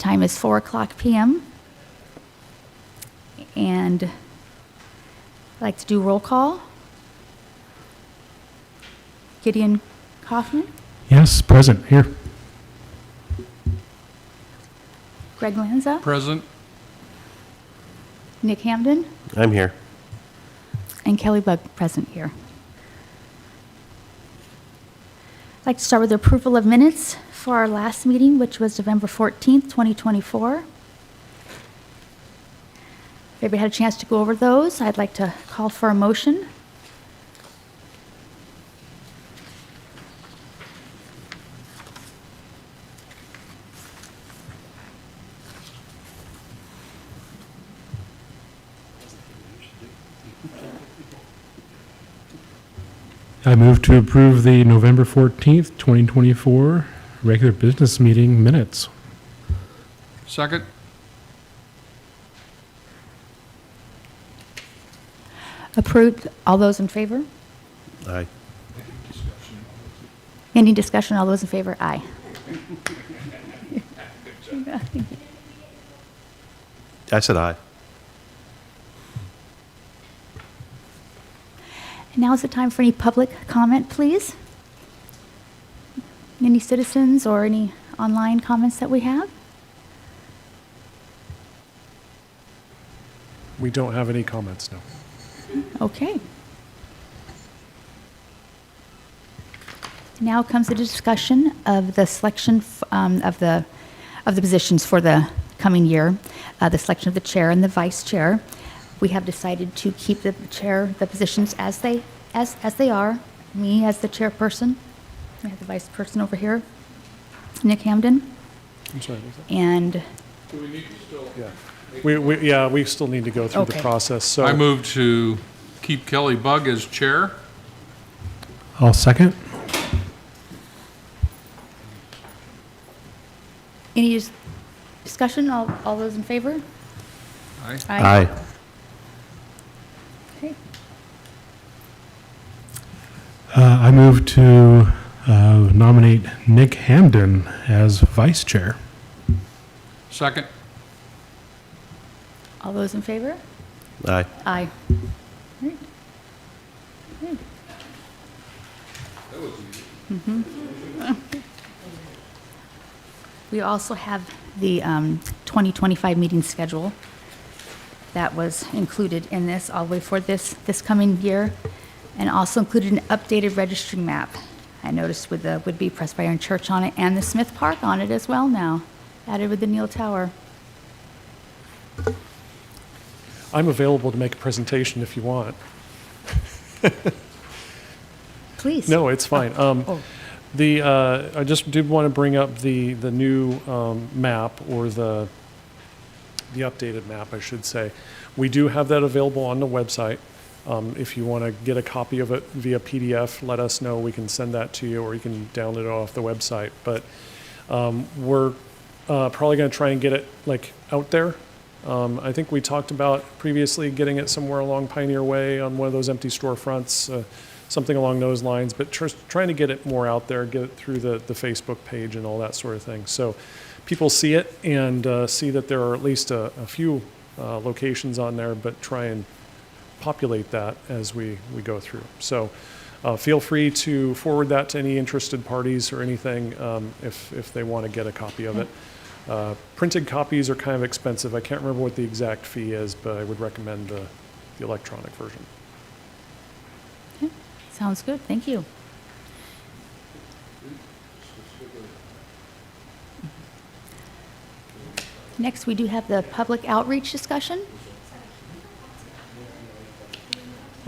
time is 4:00 p.m. And I'd like to do roll call. Gideon Kaufman, Yes, present, here. Greg Lanza, Present. Nick Hamden, I'm here. and Kelly Bug present here. I'd like to start with the approval of minutes for our last meeting, which was November 14th, 2024. If everybody had a chance to go over those, I'd like to call for a motion. I move to approve the November 14th, 2024 regular business meeting minutes. Second. Approved. All those in favor? Aye. Any discussion? All those in favor? Aye. I said aye. And now is the time for any public comment, please. Any citizens or any online comments that we have? We don't have any comments, no. Okay. Now comes the discussion of the selection of the positions for the coming year, the selection of the chair and the vice chair. We have decided to keep the positions as they are. Me as the chairperson. We have the vice person over here, Nick Hamden, I'm sorry, was that? and Do we need to still? Yeah. We still need to go through the Okay. process, so. I move to keep Kelly Bug as chair. I'll second. any discussion? All those in favor? Aye. Aye. Okay. I move to nominate Nick Hamden as vice chair. Second. All those in favor? Aye. Aye. Great. Good. We also have the 2025 meeting schedule that was included in this all the way for this coming year, and also included an updated registry map. I noticed with the would-be Presbyterian Church on it and the Smith Park on it as well now, added with the Neal Tower. I'm available to make a presentation if you want. Please. No, it's fine. Oh. I just did want to bring up the new map, or the updated map, I should say. We do have that available on the website. If you want to get a copy of it via PDF, let us know. We can send that to you, or you can download it off the website. But we're probably going to try and get it out there. I think we talked about previously getting it somewhere along Pioneer Way on one of those empty storefronts, something along those lines, but trying to get it more out there, get it through the Facebook page and all that sort of thing. So people see it and see that there are at least a few locations on there, but try and populate that as we go through. So feel free to forward that to any interested parties or anything if they want to get a copy of it. Printed copies are kind of expensive. I can't remember what the exact fee is, but I would recommend the electronic version. Okay. Sounds good. Thank you. Next, we do have the public outreach discussion.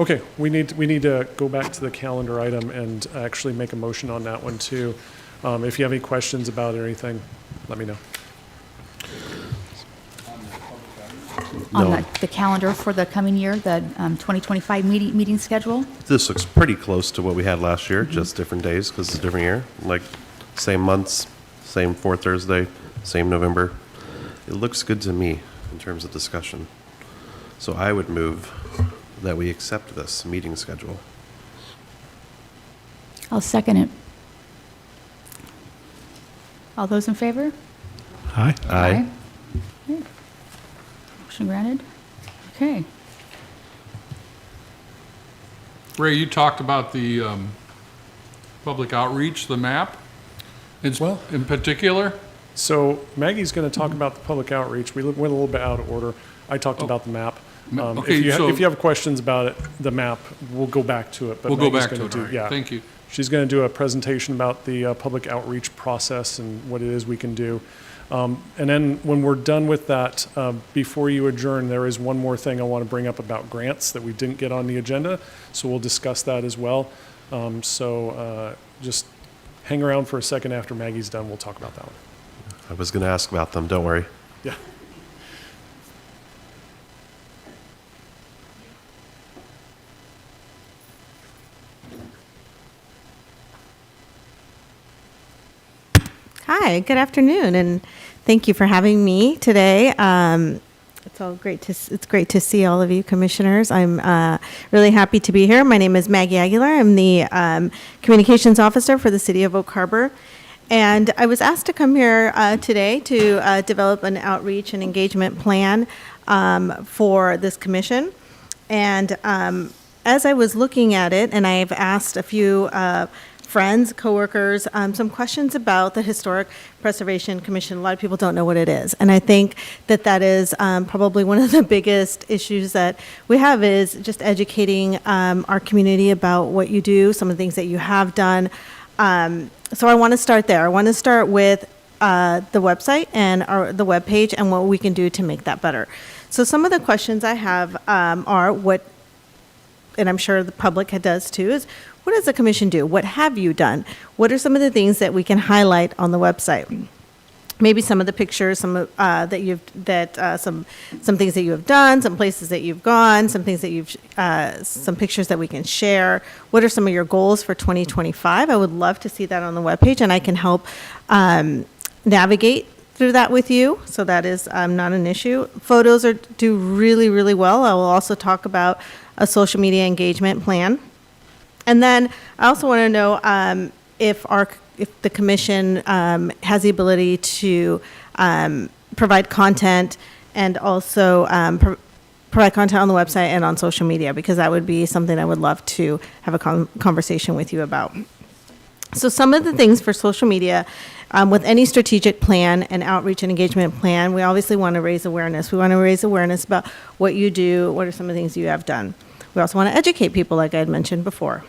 Okay, we need to go back to the calendar item and actually make a motion on that one too. If you have any questions about it or anything, let me know. On No. the calendar for the coming year, the 2025 meeting schedule. This looks pretty close to what we had last year, just different days because it's a different year. Like same months, same fourth Thursday, same November. It looks good to me in terms of discussion. So I would move that we accept this meeting schedule. I'll second it. All those in favor? Aye. Aye. Okay. Motion granted. Okay. Ray, you talked about the public outreach, the map, Well- in particular? So Maggie's going to talk about the public outreach. We went a little bit out of order. I talked about the map. Okay, If so- if you have questions about it, the map, we'll go back to it. but We'll go Maggie's back to gonna it, do- all right. yeah. Thank you. She's going to do a presentation about the public outreach process and what it is we can do. And then when we're done with that, before you adjourn, there is one more thing I want to bring up about grants that we didn't get on the agenda, so we'll discuss that as well. Just hang around for a second after Maggie's done, we'll talk about that one. I was going to ask about them, don't worry. Yeah. Hi, good afternoon, and thank you for having me today. It's great to see all of you commissioners. I'm really happy to be here. My name is Maggie Aguilar. I'm the communications officer for the city of Oak Harbor. And I was asked to come here today to develop an outreach and engagement plan for this commission. And as I was looking at it, and I've asked a few friends, coworkers, some questions about the Historic Preservation Commission. A lot of people don't know what it is. And I think that that is probably one of the biggest issues that we have is just educating our community about what you do, some of the things that you have done. So I want to start there. I want to start with the website and the webpage and what we can do to make that better. So some of the questions I have are what, and I'm sure the public does too, is what does the commission do? What have you done? What are some of the things that we can highlight on the website? Maybe some of the pictures, some some things that you have done, some places that you've gone, some things that some pictures that we can share. What are some of your goals for 2025? I would love to see that on the webpage, and I can help navigate through that with you. So that is not an issue. Photos do really, really well. I will also talk about a social media engagement plan. And then I also want to know if the commission has the ability to provide content and also provide content on the website and on social media, because that would be something I would love to have a conversation with you about. So some of the things for social media, with any strategic plan and outreach and engagement plan, we obviously want to raise awareness. We want to raise awareness about what you do, what are some of the things you have done. We also want to educate people, like I had mentioned before,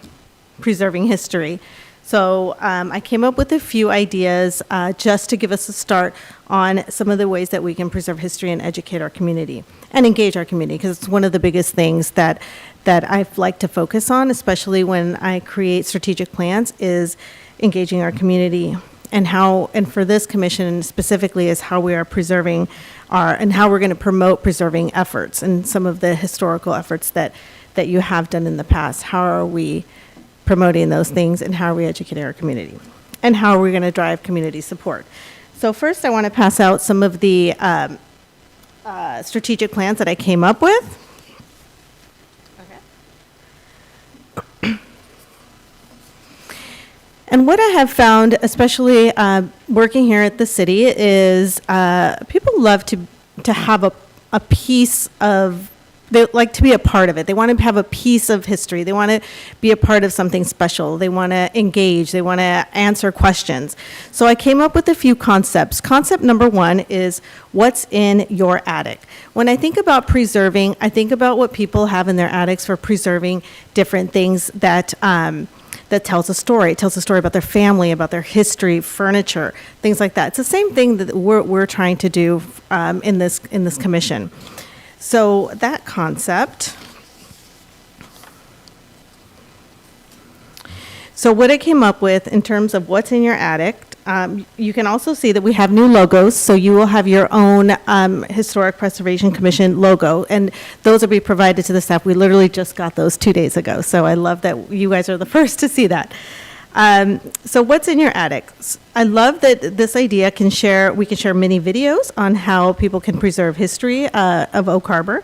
preserving history. So I came up with a few ideas just to give us a start on some of the ways that we can preserve history and educate our community and engage our community, because it's one of the biggest things that I like to focus on, especially when I create strategic plans, is engaging our community and for this commission specifically, is how we are preserving and how we're going to promote preserving efforts and some of the historical efforts that you have done in the past. How are we promoting those things, and how are we educating our community? And how are we going to drive community support? So first, I want to pass out some of the strategic plans that I came up with. Okay. And what I have found, especially working here at the city, is people love to have a piece of, they like to be a part of it. They want to have a piece of history. They want to be a part of something special. They want to engage. They want to answer questions. So I came up with a few concepts. Concept number one is what's in your attic. When I think about preserving, I think about what people have in their attics for preserving different things that tells a story. It tells a story about their family, about their history, furniture, things like that. It's the same thing that we're trying to do in this commission. So that concept. So what I came up with in terms of what's in your attic, you can also see that we have new logos. So you will have your own Historic Preservation Commission logo, and those will be provided to the staff. We literally just got those 2 days ago. So I love that you guys are the first to see that. So what's in your attic? I love that this idea we can share mini videos on how people can preserve history of Oak Harbor.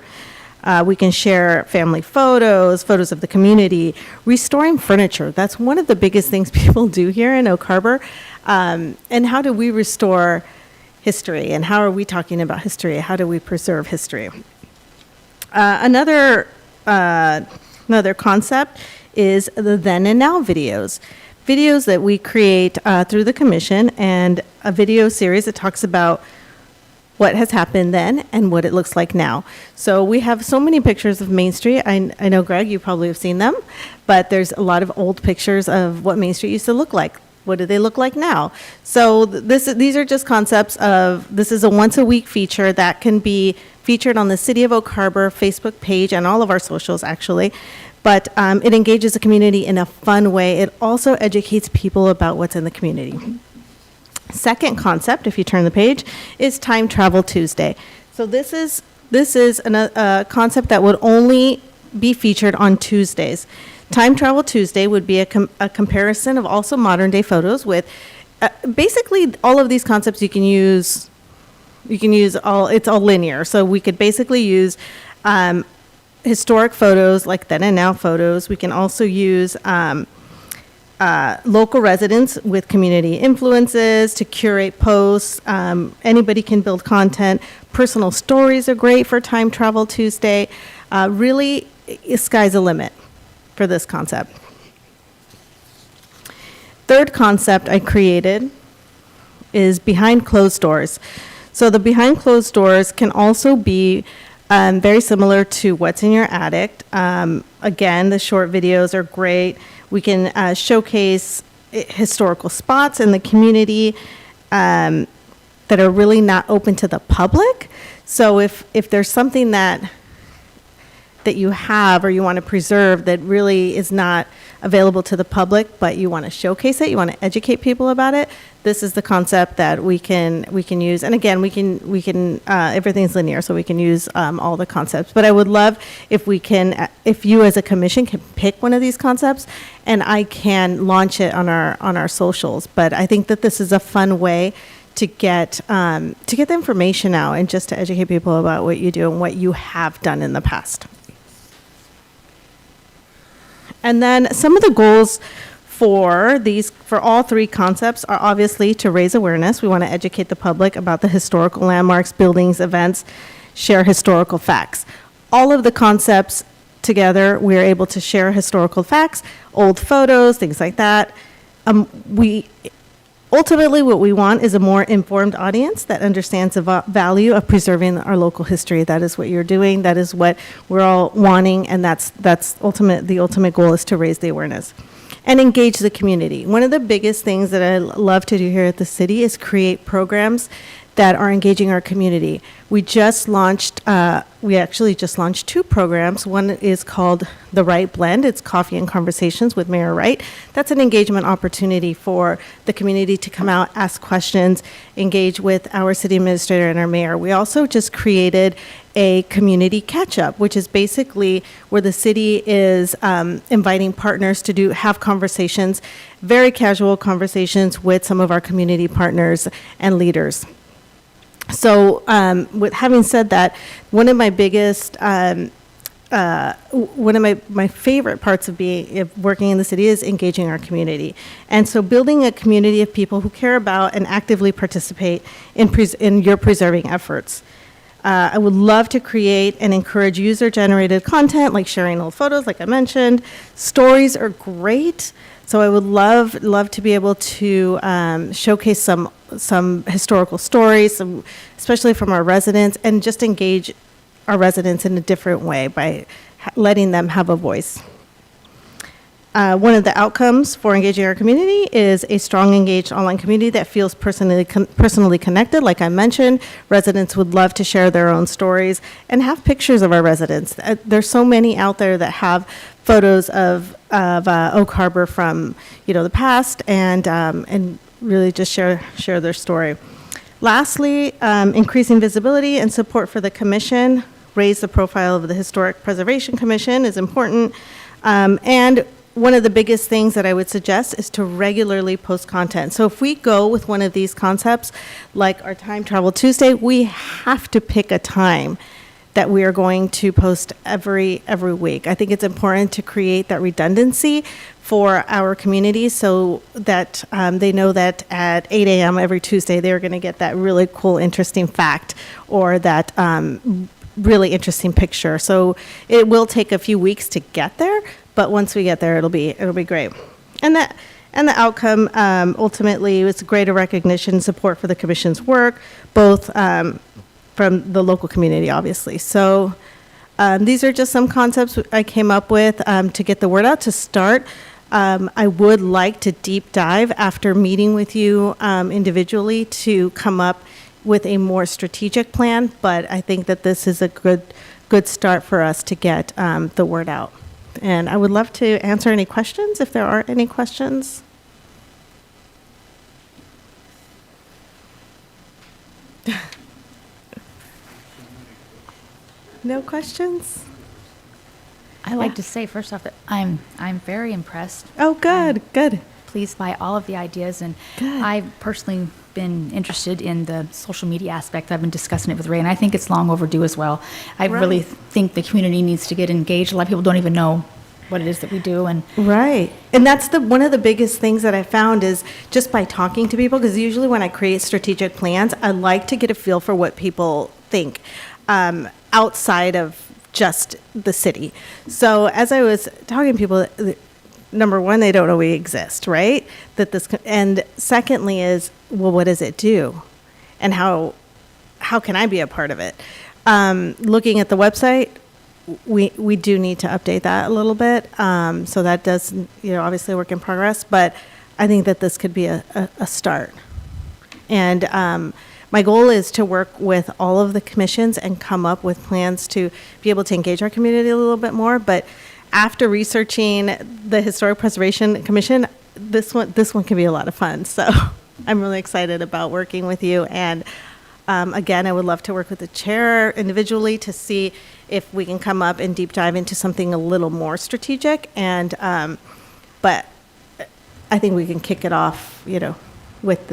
We can share family photos of the community, restoring furniture. That's one of the biggest things people do here in Oak Harbor. And how do we restore history, and how are we talking about history? How do we preserve history? Another concept is the then and now videos. Videos that we create through the commission, and a video series that talks about what has happened then and what it looks like now. So we have so many pictures of Main Street. I know, Greg, you probably have seen them, but there's a lot of old pictures of what Main Street used to look like. What do they look like now? So these are just concepts of, this is a once-a-week feature that can be featured on the City of Oak Harbor Facebook page and all of our socials, actually. But it engages the community in a fun way. It also educates people about what's in the community. Second concept, if you turn the page, is Time Travel Tuesday. So this is a concept that would only be featured on Tuesdays. Time Travel Tuesday would be a comparison of also modern day photos with basically all of these concepts you can use all, it's all linear. So we could basically use historic photos like then and now photos. We can also use local residents with community influences to curate posts. Anybody can build content. Personal stories are great for Time Travel Tuesday. Really, sky's the limit for this concept. Third concept I created is behind closed doors. So the behind closed doors can also be very similar to what's in your attic. Again, the short videos are great. We can showcase historical spots in the community that are really not open to the public. So if there's something that you have or you want to preserve that really is not available to the public, but you want to showcase it, you want to educate people about it, this is the concept that we can use. And again, we can everything's linear, so we can use all the concepts. But I would love if you as a commission can pick one of these concepts, and I can launch it on our socials. But I think that this is a fun way to get the information out and just to educate people about what you do and what you have done in the past. And then some of the goals for all three concepts are obviously to raise awareness. We want to educate the public about the historical landmarks, buildings, events, share historical facts. All of the concepts together, we are able to share historical facts, old photos, things like that. Ultimately, what we want is a more informed audience that understands the value of preserving our local history. That is what you're doing. That is what we're all wanting, and that's the ultimate goal is to raise the awareness and engage the community. One of the biggest things that I love to do here at the city is create programs that are engaging our community. We actually just launched two programs. One is called The Wright Blend. It's Coffee and Conversations with Mayor Wright. That's an engagement opportunity for the community to come out, ask questions, engage with our city administrator and our mayor. We also just created a community catch-up, which is basically where the city is inviting partners to have conversations, very casual conversations with some of our community partners and leaders. So with having said that, one of my biggest, one of my favorite parts of working in the city is engaging our community. And so building a community of people who care about and actively participate in your preserving efforts. I would love to create and encourage user-generated content, like sharing old photos, like I mentioned. Stories are great. So I would love to be able to showcase some historical stories, especially from our residents, and just engage our residents in a different way by letting them have a voice. One of the outcomes for engaging our community is a strong, engaged online community that feels personally connected. Like I mentioned, residents would love to share their own stories and have pictures of our residents. There's so many out there that have photos of Oak Harbor from the past and really just share their story. Lastly, increasing visibility and support for the commission. Raise the profile of the Historic Preservation Commission is important. And one of the biggest things that I would suggest is to regularly post content. So if we go with one of these concepts, like our Time Travel Tuesday, we have to pick a time that we are going to post every week. I think it's important to create that redundancy for our community so that they know that at 8 a.m. every Tuesday, they're going to get that really cool, interesting fact or that really interesting picture. So it will take a few weeks to get there, but once we get there, it'll be great. And the outcome ultimately was greater recognition and support for the commission's work, both from the local community, obviously. So these are just some concepts I came up with to get the word out to start. I would like to deep dive after meeting with you individually to come up with a more strategic plan, but I think that this is a good start for us to get the word out. And I would love to answer any questions if there are any questions. No questions? I like to say, first off, that I'm very impressed. Oh, good, good. Pleased by all of the ideas, and Good. I've personally been interested in the social media aspect. I've been discussing it with Ray, and I think it's long overdue as well. I really Right. think the community needs to get engaged. A lot of people don't even know what it is that we do, and Right. And that's one of the biggest things that I found is just by talking to people, because usually when I create strategic plans, I like to get a feel for what people think outside of just the city. So as I was talking to people, number one, they don't know we exist, right? And secondly is, well, what does it do? And how can I be a part of it? Looking at the website, we do need to update that a little bit. So that does, obviously work in progress, but I think that this could be a start. And my goal is to work with all of the commissions and come up with plans to be able to engage our community a little bit more. But after researching the Historic Preservation Commission, this one can be a lot of fun. So I'm really excited about working with you. And again, I would love to work with the chair individually to see if we can come up and deep dive into something a little more strategic. And but I think we can kick it off, with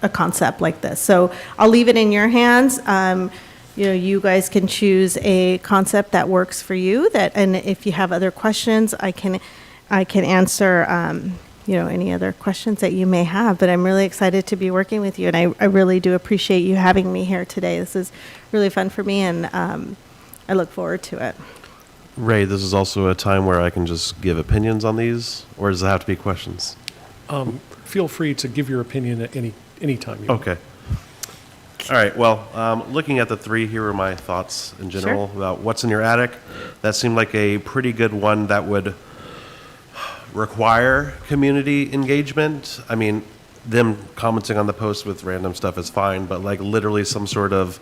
a concept like this. So I'll leave it in your hands. You guys can choose a concept that works for you. And if you have other questions, I can answer. Any other questions that you may have. But I'm really excited to be working with you, and I really do appreciate you having me here today. This is really fun for me, and I look forward to it. Ray, this is also a time where I can just give opinions on these, or does it have to be questions? Feel free to give your opinion at any time you want. Okay. All right, well, looking at the three, here are my thoughts in general about what's in your attic. That seemed like a pretty good one that would require community engagement. I mean, them commenting on the post with random stuff is fine, but like literally some sort of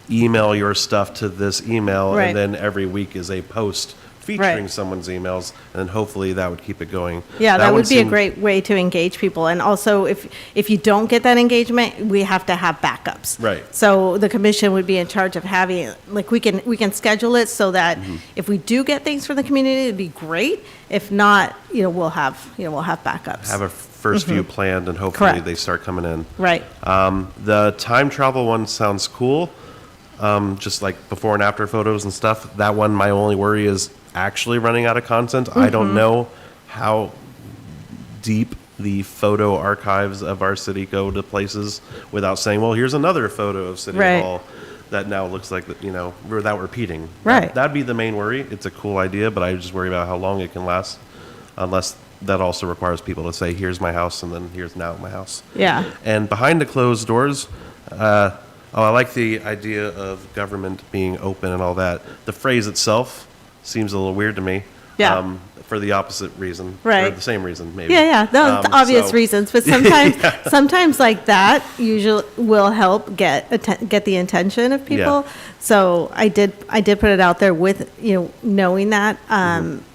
email your stuff to this email, Right. and then every week is a post featuring Right. someone's emails, and then hopefully that would keep it going. Yeah, that one would be a seemed- great way to engage people. And also, if you don't get that engagement, we have to have backups. Right. So the commission would be in charge of having, like, we can schedule it so that Mm-hmm. if we do get things from the community, it'd be great. If not, we'll have backups. Have a first few planned, and hopefully Correct. they start coming in. Right. The time travel one sounds cool. Just like before and after photos and stuff. That one, my only worry is actually running out of content. I don't know how deep the photo archives of our city go to places without saying, well, here's another photo of City Right. Hall that now looks like, without repeating. Right. That'd be the main worry. It's a cool idea, but I just worry about how long it can last, unless that also requires people to say, here's my house, and then here's now my house. Yeah. And behind the closed doors, I like the idea of government being open and all that. The phrase itself seems a little weird to me. Yeah. For the opposite reason. Or Right. the same reason, maybe. Yeah, no, it's obvious so- reasons, but sometimes like that usually will help get the attention of people. Yeah. So I did put it out there with knowing that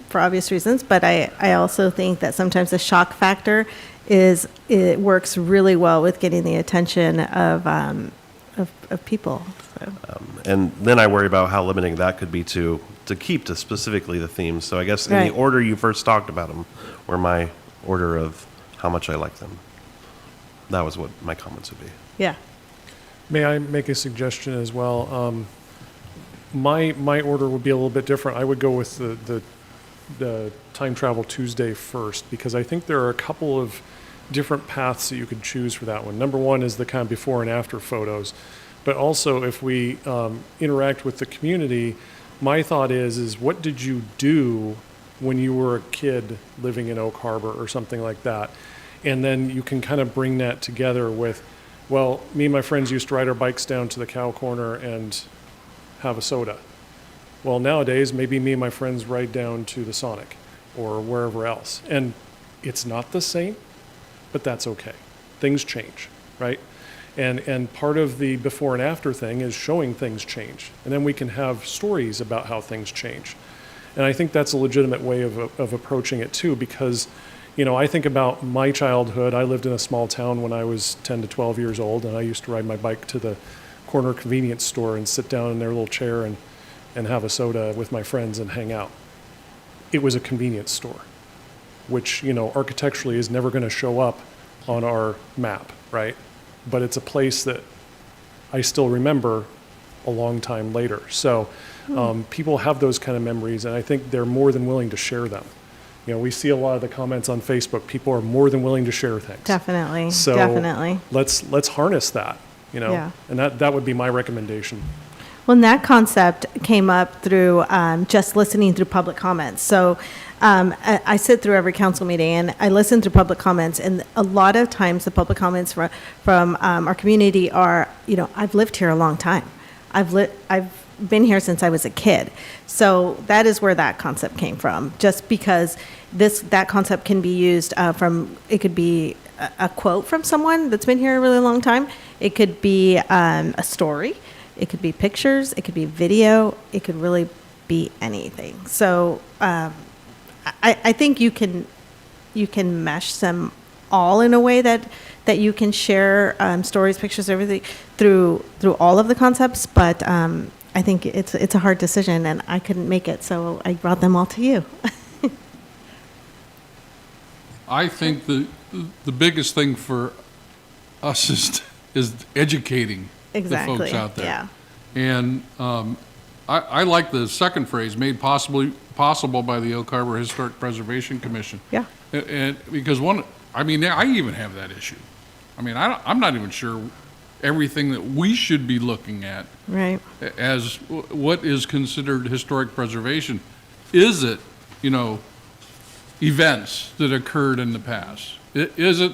for obvious reasons, but I also think that sometimes the shock factor it works really well with getting the attention of people. So. And then I worry about how limiting that could be to keep to specifically the themes. So I guess in Right. the order you first talked about them, were my order of how much I like them. That was what my comments would be. Yeah. May I make a suggestion as well? my order would be a little bit different. I would go with the Time Travel Tuesday first, because I think there are a couple of different paths that you could choose for that one. Number one is the kind of before and after photos. But also, if we interact with the community, my thought is what did you do when you were a kid living in Oak Harbor or something like that? And then you can kind of bring that together with, well, me and my friends used to ride our bikes down to the cow corner and have a soda. Well, nowadays, maybe me and my friends ride down to the Sonic or wherever else. And it's not the same, but that's okay. Things change, right? And part of the before and after thing is showing things change. And then we can have stories about how things change. And I think that's a legitimate way of approaching it too, because, you know, I think about my childhood. I lived in a small town when I was 10 to 12 years old, and I used to ride my bike to the corner convenience store and sit down in their little chair and have a soda with my friends and hang out. It was a convenience store, which, you know, architecturally is never going to show up on our map, right? But it's a place that I still remember a long time later. So people have those kind of memories, and I think they're more than willing to share them. You know, we see a lot of the comments on Facebook. People are more than willing to share things. Definitely, So definitely. let's harness that, you know, Yeah. and that would be my recommendation. Well, and that concept came up through just listening through public comments. So I sit through every council meeting and I listen through public comments, and a lot of times the public comments from our community are, you know, I've lived here a long time. I've been here since I was a kid. So that is where that concept came from. Just because that concept can be used it could be a quote from someone that's been here a really long time. It could be a story. It could be pictures. It could be video. It could really be anything. So I think you can mesh them all in a way that you can share stories, pictures, everything through all of the concepts. But I think it's a hard decision, and I couldn't make it, so I brought them all to you. I think the biggest thing for us is educating Exactly. the folks out there. Yeah. And I like the second phrase, made possible by the Oak Harbor Historic Preservation Commission. Yeah. And because I even have that issue. I mean, I'm not even sure everything that we should be looking at Right. as what is considered historic preservation. Is it, you know, events that occurred in the past? Is it,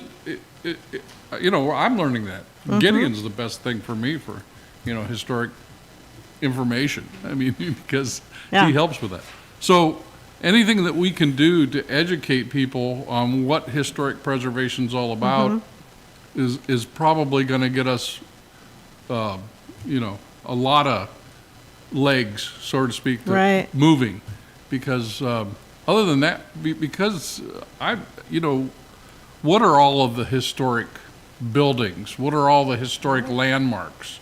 you know, I'm learning that. Gideon's the best thing for me for, you know, historic information. I mean, because Yeah. he helps with that. So anything that we can do to educate people on what historic preservation's all about is probably going to get us, you know, a lot of legs, so to speak, Right. moving. Because other than that, because you know, what are all of the historic buildings? What are all the historic landmarks?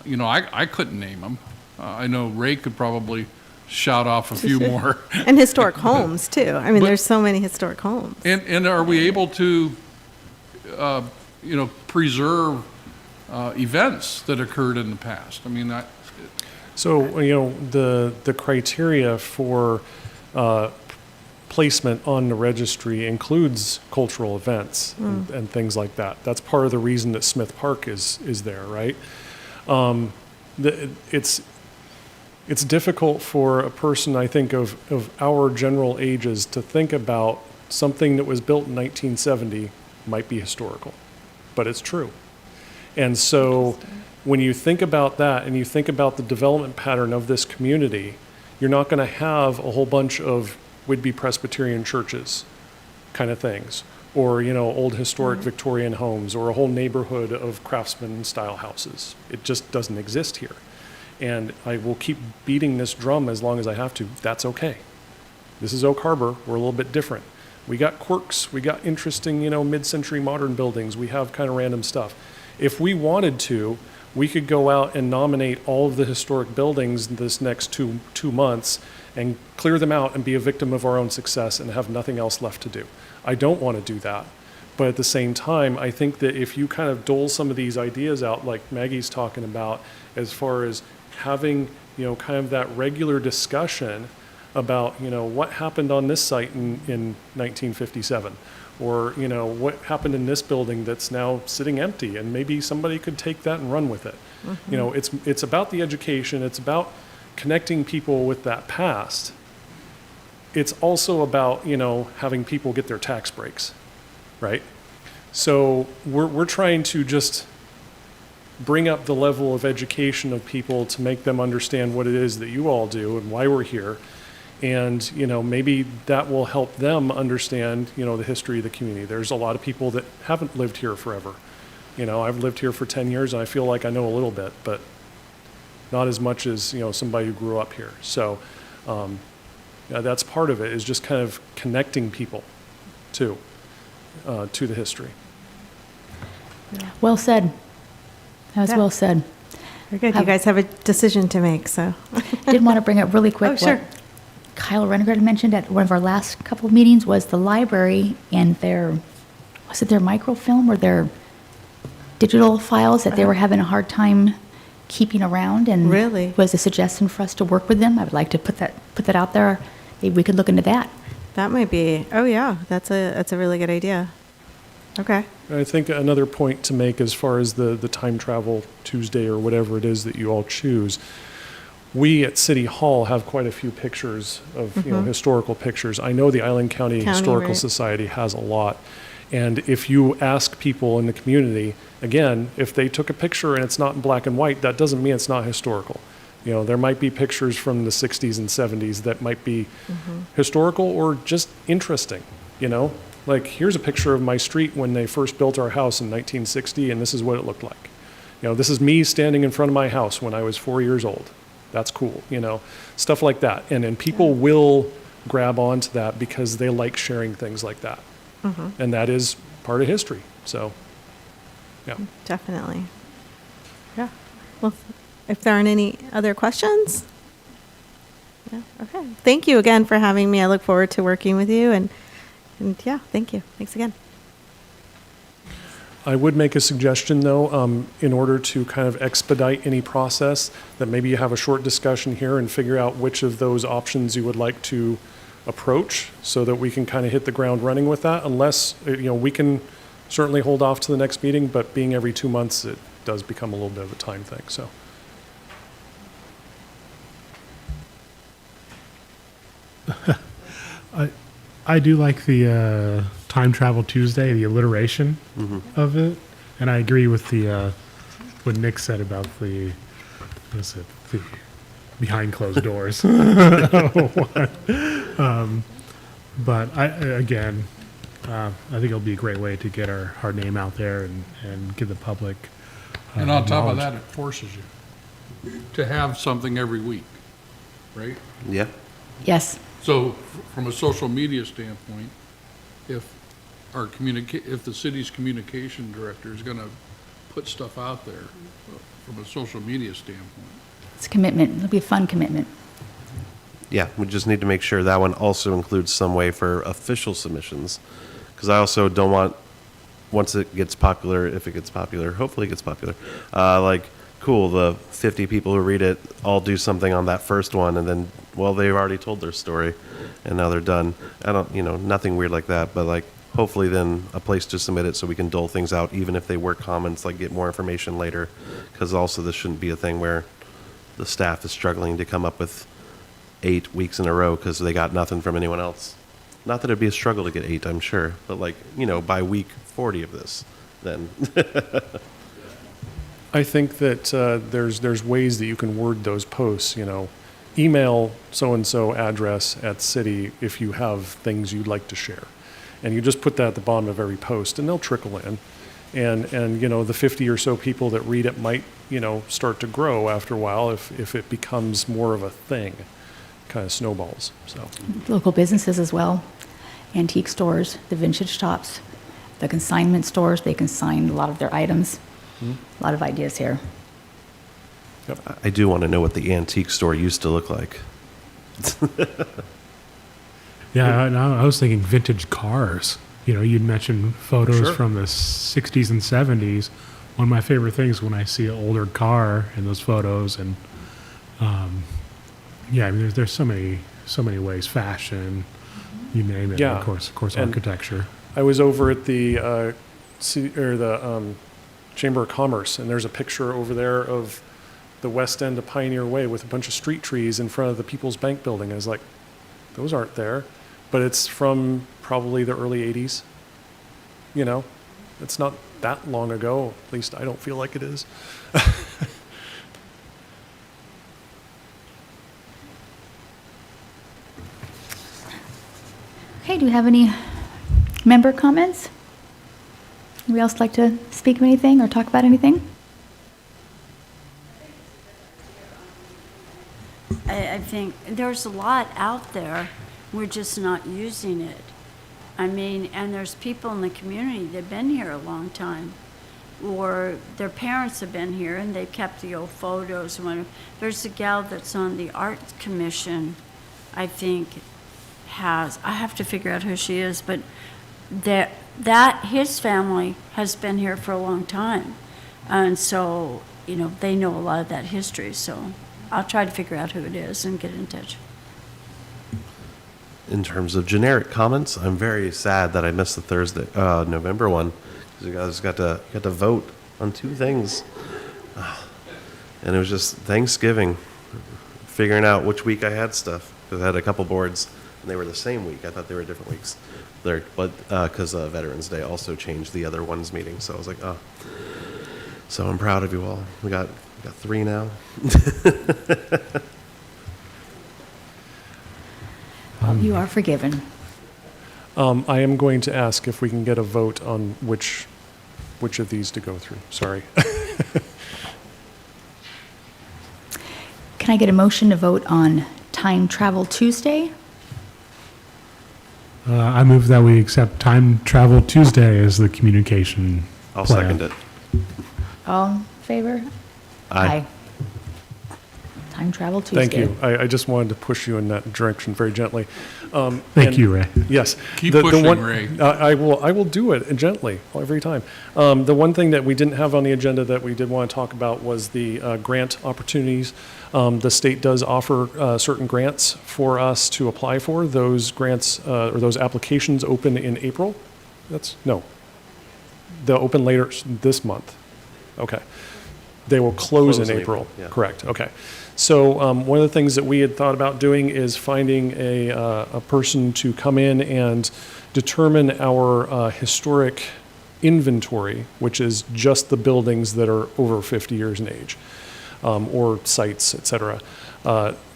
You know, I couldn't name them. I know Ray could probably shout off a few more. And historic homes, too. I mean, But- there's so many historic homes. And are we able to, you know, preserve events that occurred in the past? I mean, So, you know, the criteria for placement on the registry includes cultural events and things like that. That's part of the reason that Smith Park is there, right? It's difficult for a person, I think, of our general ages to think about something that was built in 1970 might be historical, but it's true. And so when you think about that and you think about the development pattern of this community, you're not going to have a whole bunch of Whidbey Presbyterian churches kind of things, or, you know, old historic Victorian homes, or a whole neighborhood of craftsman style houses. It just doesn't exist here. And I will keep beating this drum as long as I have to. That's okay. This is Oak Harbor. We're a little bit different. We got quirks. We got interesting, you know, mid-century modern buildings. We have kind of random stuff. If we wanted to, we could go out and nominate all of the historic buildings this next two months and clear them out and be a victim of our own success and have nothing else left to do. I don't want to do that. But at the same time, I think that if you kind of dole some of these ideas out, like Maggie's talking about, as far as having kind of that regular discussion about, what happened on this site in 1957, or, what happened in this building that's now sitting empty, and maybe somebody could take that and run with it. It's about the education. It's about connecting people with that past. It's also about, having people get their tax breaks, right? So we're trying to just bring up the level of education of people to make them understand what it is that you all do and why we're here. And, maybe that will help them understand, the history of the community. There's a lot of people that haven't lived here forever. I've lived here for 10 years and I feel like I know a little bit, but not as much as, somebody who grew up here. So that's part of it, is just kind of connecting people to the history. Well said. That was Yeah. well said. Very good. You guys have a decision to make, so. I did want to bring up really quick Oh, sure. what Kyle Renegard mentioned at one of our last couple of meetings was the library and was it their microfilm or their digital files that they were having a hard time keeping around, and Really? was a suggestion for us to work with them. I would like to put that out there. Maybe we could look into that. That might be, oh yeah, that's a really good idea. Okay. I think another point to make as far as the time travel Tuesday or whatever it is that you all choose, we at City Hall have quite a few pictures of, historical pictures. I know the Island County Historical right. Society has a lot. And if you ask people in the community, again, if they took a picture and it's not in black and white, that doesn't mean it's not historical. There might be pictures from the 60s and 70s that might be historical or just interesting, Like, here's a picture of my street when they first built our house in 1960, and this is what it looked like. This is me standing in front of my house when I was 4 years old. That's cool, stuff like that. And people will grab onto that because they like sharing things like that. And that is part of history. So, yeah. Definitely. Yeah. Well, if there aren't any other questions? Yeah. Okay. Thank you again for having me. I look forward to working with you, and yeah, thank you. Thanks again. I would make a suggestion, though, in order to kind of expedite any process, that maybe you have a short discussion here and figure out which of those options you would like to approach, so that we can kind of hit the ground running with that. Unless, we can certainly hold off to the next meeting, but being every 2 months, it does become a little bit of a time thing, so. I do like the Time Travel Tuesday, the alliteration of it, and I agree with the what Nick said about the behind closed doors. But I think it'll be a great way to get our name out there and give the public. And on top of knowledge. that, it forces you to have something every week, right? Yeah. Yes. So from a social media standpoint, if if the city's communication director is gonna put stuff out there from a social media standpoint. It's a commitment. It'll be a fun commitment. Yeah, we just need to make sure that one also includes some way for official submissions. Because I also don't want, once it gets popular, if it gets popular, hopefully it gets popular, cool, the 50 people who read it all do something on that first one, and then, well, they've already told their story, and now they're done. I don't, nothing weird like that, but hopefully then a place to submit it so we can dole things out, even if they were comments, get more information later. Because also this shouldn't be a thing where the staff is struggling to come up with 8 weeks in a row because they got nothing from anyone else. Not that it'd be a struggle to get 8, I'm sure, but by week 40 of this, then. I think that there's ways that you can word those posts, email so-and-so address at city if you have things you'd like to share. And you just put that at the bottom of every post, and they'll trickle in. And the 50 or so people that read it might, start to grow after a while if it becomes more of a thing, kind of snowballs, so. Local businesses as well, antique stores, the vintage shops, the consignment stores, they consign a lot of their items. A lot of ideas here. I do want to know what the antique store used to look like. Yeah, I was thinking vintage cars. You'd mentioned photos Sure. from the 60s and 70s. One of my favorite things when I see an older car in those photos, and Yeah, I mean, there's so many ways, fashion, you name it, and Yeah. of course, And- architecture. I was over at the Chamber of Commerce, and there's a picture over there of the west end of Pioneer Way with a bunch of street trees in front of the People's Bank building. I was like, those aren't there, but it's from probably the early 80s. You know, it's not that long ago. At least I don't feel like it is. Okay, do we have any member comments? Anybody else like to speak of anything or talk about anything? I think there's a lot out there, we're just not using it. I mean, and there's people in the community that've been here a long time, or their parents have been here and they've kept the old photos. and whatever. There's a gal that's on the Arts Commission, I think, I have to figure out who she is, but his family has been here for a long time. And so, they know a lot of that history, so I'll try to figure out who it is and get in touch. In terms of generic comments, I'm very sad that I missed the Thursday, November one, because you guys got to vote on two things, and it was just Thanksgiving, figuring out which week I had stuff, because I had a couple boards, and they were the same week. I thought they were different weeks, but because Veterans Day also changed the other one's meeting, so I was like, oh. So I'm proud of you all. We got 3 now. You are forgiven. I am going to ask if we can get a vote on which of these to go through. Sorry. Can I get a motion to vote on Time Travel Tuesday? I move that we accept Time Travel Tuesday as the communication I'll plan. second it. All in favor? Aye. Time Travel Tuesday. Thank you. I just wanted to push you in that direction very gently. Thank you, Ray. Yes. Keep pushing, Ray. I will do it gently every time. The one thing that we didn't have on the agenda that we did want to talk about was the grant opportunities. The state does offer certain grants for us to apply for. Those grants or those applications open in April. They'll open later this month. Okay. They will close in April. Yeah. Correct. Okay. So one of the things that we had thought about doing is finding a person to come in and determine our historic inventory, which is just the buildings that are over 50 years in age, or sites, et cetera.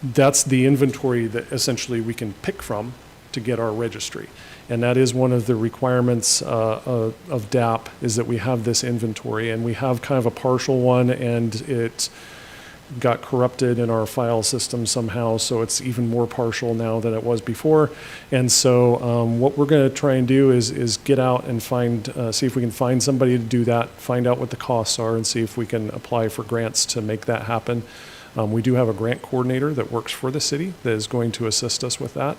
That's the inventory that essentially we can pick from to get our registry. And that is one of the requirements of DAP, is that we have this inventory. And we have kind of a partial one, and it got corrupted in our file system somehow, so it's even more partial now than it was before. And so what we're going to try and do is get out and see if we can find somebody to do that, find out what the costs are, and see if we can apply for grants to make that happen. We do have a grant coordinator that works for the city that is going to assist us with that.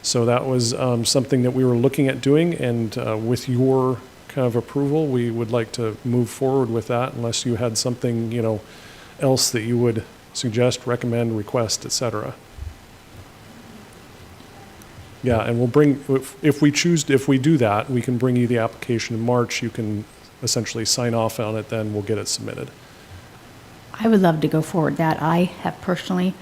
So that was something that we were looking at doing, and with your kind of approval, we would like to move forward with that, unless you had something, else that you would suggest, recommend, request, et cetera. Yeah, and we'll bring, if we do that, we can bring you the application in March. You can essentially sign off on it, then we'll get it submitted. I would love to go forward that. I have personally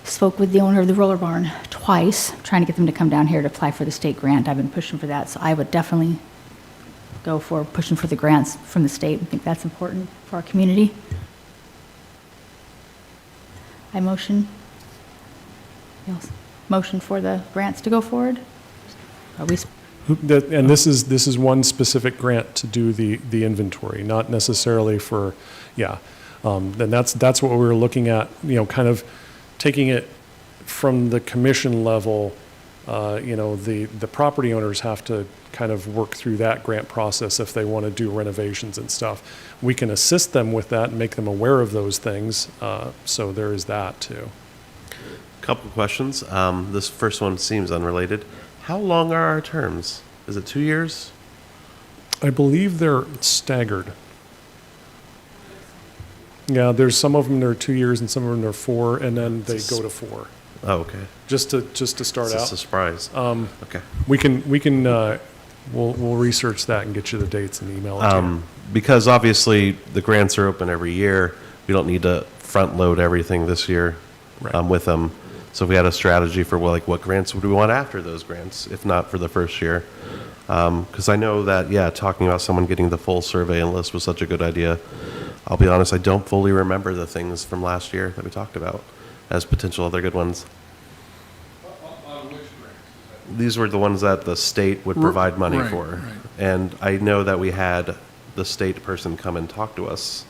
spoke with the owner of the roller barn twice, trying to get them to come down here to apply for the state grant. I've been pushing for that, so I would definitely go for pushing for the grants from the state. I think that's important for our community. I motion. Yes. Motion for the grants to go forward. Are we? And this is one specific grant to do the inventory, not necessarily for, yeah. Then that's what we were looking at, kind of taking it from the commission level. The property owners have to kind of work through that grant process if they want to do renovations and stuff. We can assist them with that and make them aware of those things. So there is that too. Couple questions. This first one seems unrelated. How long are our terms? Is it 2 years? I believe they're staggered. Yeah, there's some of them that are 2 years and some of them are 4, and then they go to 4, Oh, okay. just to start It's just a out. surprise. Okay. We'll research that and get you the dates and email it to you. Because obviously the grants are open every year. We don't need to front load everything this year Right. with them. So if we had a strategy for well, like what grants would we want after those grants, if not for the first year? Because I know that, yeah, talking about someone getting the full survey and list was such a good idea. I'll be honest, I don't fully remember the things from last year that we talked about as potential other good ones. These were the ones that the state would provide money Right, for. right. And I know that we had the state person come and talk to us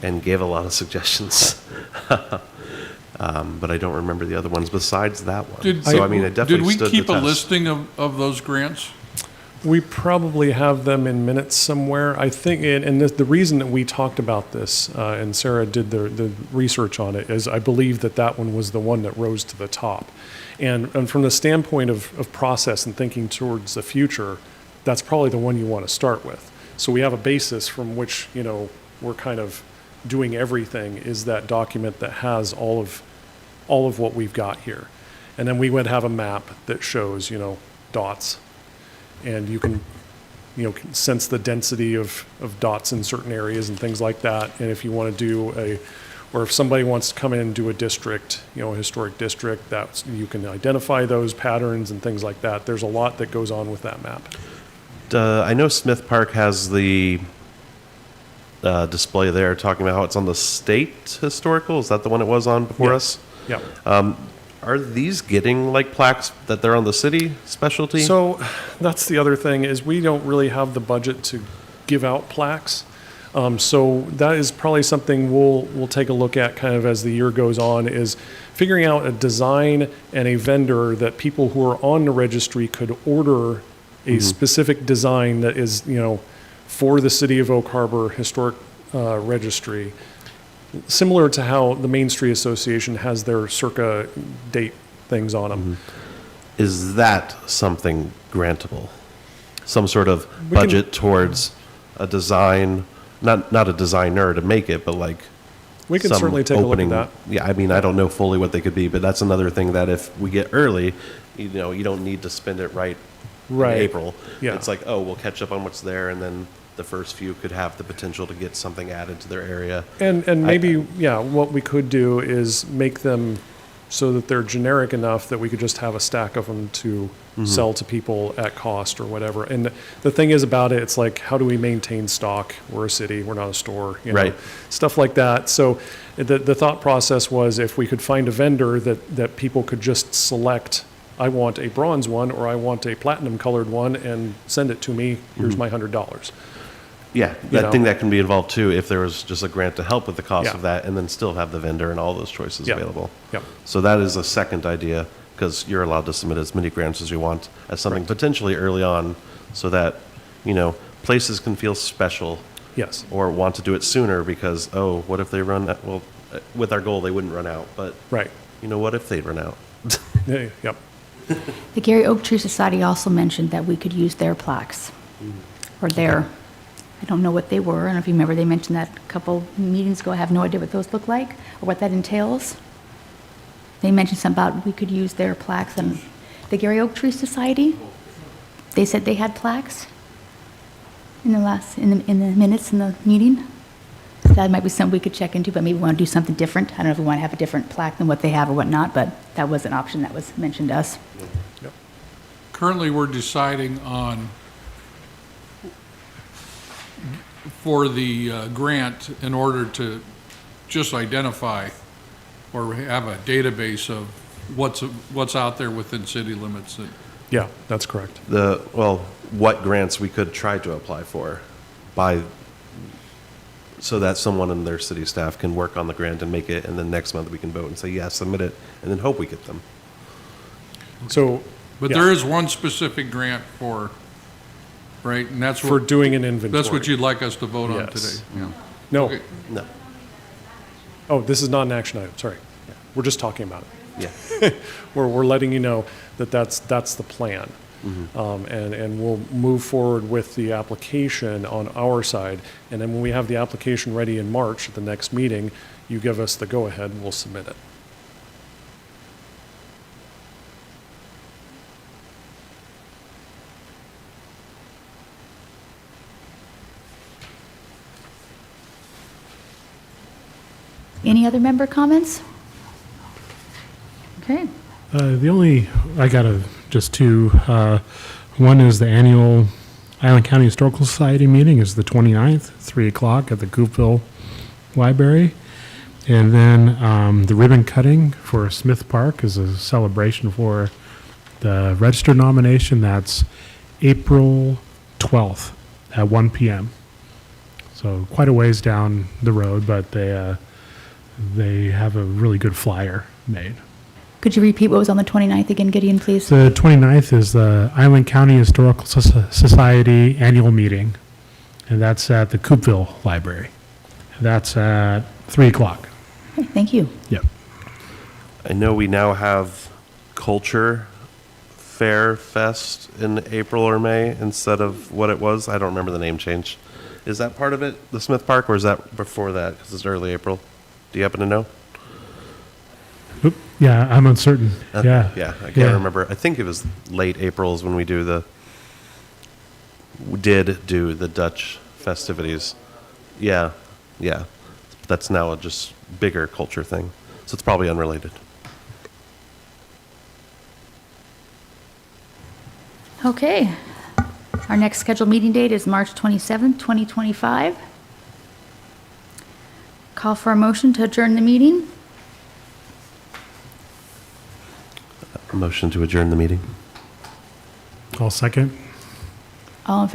and gave a lot of suggestions. But I don't remember the other ones besides that one. So, I mean, it definitely stood the Did we keep a test. listing of those grants? We probably have them in minutes somewhere. I think, and the reason that we talked about this, and Sarah did the research on it, is I believe that one was the one that rose to the top. And from the standpoint of process and thinking towards the future, that's probably the one you want to start with. So we have a basis from which, we're kind of doing everything, is that document that has all of what we've got here. And then we would have a map that shows, dots. And you can, sense the density of dots in certain areas and things like that. And if you want to do or if somebody wants to come in and do a district, a historic district, you can identify those patterns and things like that. There's a lot that goes on with that map. I know Smith Park has the display there talking about how it's on the state historical. Is that the one it was on before us? Yeah. Are these getting like plaques that they're on the city specialty? So that's the other thing, is we don't really have the budget to give out plaques. So that is probably something we'll take a look at kind of as the year goes on, is figuring out a design and a vendor that people who are on the registry could order a specific design that is, for the City of Oak Harbor Historic Registry. Similar to how the Main Street Association has their circa date things on them. Is that something grantable? Some sort of We can- budget towards a design, not a designer to make it, but like We can some certainly take a look at opening- that. Yeah, I mean, I don't know fully what they could be, but that's another thing that if we get early, you don't need to spend it right Right. in April. Yeah. It's like, oh, we'll catch up on what's there, and then the first few could have the potential to get something added to their area. And maybe, what we could do is make them so that they're generic enough that we could just have a stack of them to sell to people at cost or whatever. And the thing is about it, it's like, how do we maintain stock? We're a city, we're not a store, Right. Stuff like that. So the thought process was, if we could find a vendor that people could just select, I want a bronze one or I want a platinum colored one, and send it to me, here's my $100. Yeah, know. I think that can be involved too, if there was just a grant to help with the cost Yeah. of that, and then still have the vendor and all those choices Yeah. available. Yeah. So that is a second idea, because you're allowed to submit as many grants as you want as something potentially early on, so that, places can feel special Yes. or want to do it sooner because, oh, what if they run out? Well, with our goal, they wouldn't run out, but, Right. what if they run out? Yeah, yep. The Gary Oak Tree Society also mentioned that we could use their plaques, or their, I don't know what they were. I don't know if you remember, they mentioned that a couple meetings ago. I have no idea what those look like or what that entails. They mentioned something about we could use their plaques, and the Gary Oak Tree Society, they said they had plaques in the minutes in the meeting. That might be something we could check into, but maybe we want to do something different. I don't know if we want to have a different plaque than what they have or whatnot, but that was an option that was mentioned to us. Currently, we're deciding on, for the grant, in order to just identify or have a database of what's out there within city limits. Yeah, that's correct. What grants we could try to apply for so that someone in their city staff can work on the grant and make it, and then next month we can vote and say, yeah, submit it, and then hope we get them. So, But yeah, there is one specific grant for, right? And that's for what, doing an inventory. that's what you'd like us to vote on Yes. today. Yeah. No, Okay. No, oh, this is not an action item, sorry. We're just talking about it. yeah. We're letting you know that that's the plan. And we'll move forward with the application on our side. And then when we have the application ready in March at the next meeting, you give us the go-ahead and we'll submit it. Any other member comments? Okay. I got just two. One is the annual Island County Historical Society meeting is the 29th, 3 o'clock at the Coopville Library. And then the ribbon cutting for Smith Park is a celebration for the register nomination. That's April 12th at 1 p.m. So quite a ways down the road, but they have a really good flyer made. Could you repeat what was on the 29th again, Gideon, please? The 29th is the Island County Historical Society annual meeting, and that's at the Coopville Library. That's at 3 o'clock. Okay, thank you. Yep. I know we now have Culture Fair Fest in April or May instead of what it was. I don't remember the name change. Is that part of it, the Smith Park, or is that before that? Because it's early April. Do you happen to know? Oop, yeah, I'm uncertain. Yeah. Yeah, I can't remember. I think it was late April is when we did do the Dutch festivities. Yeah. That's now a just bigger culture thing. So it's probably unrelated. Okay. Our next scheduled meeting date is March 27th, 2025. Call for a motion to adjourn the meeting. Motion to adjourn the meeting. I'll second. All in favor?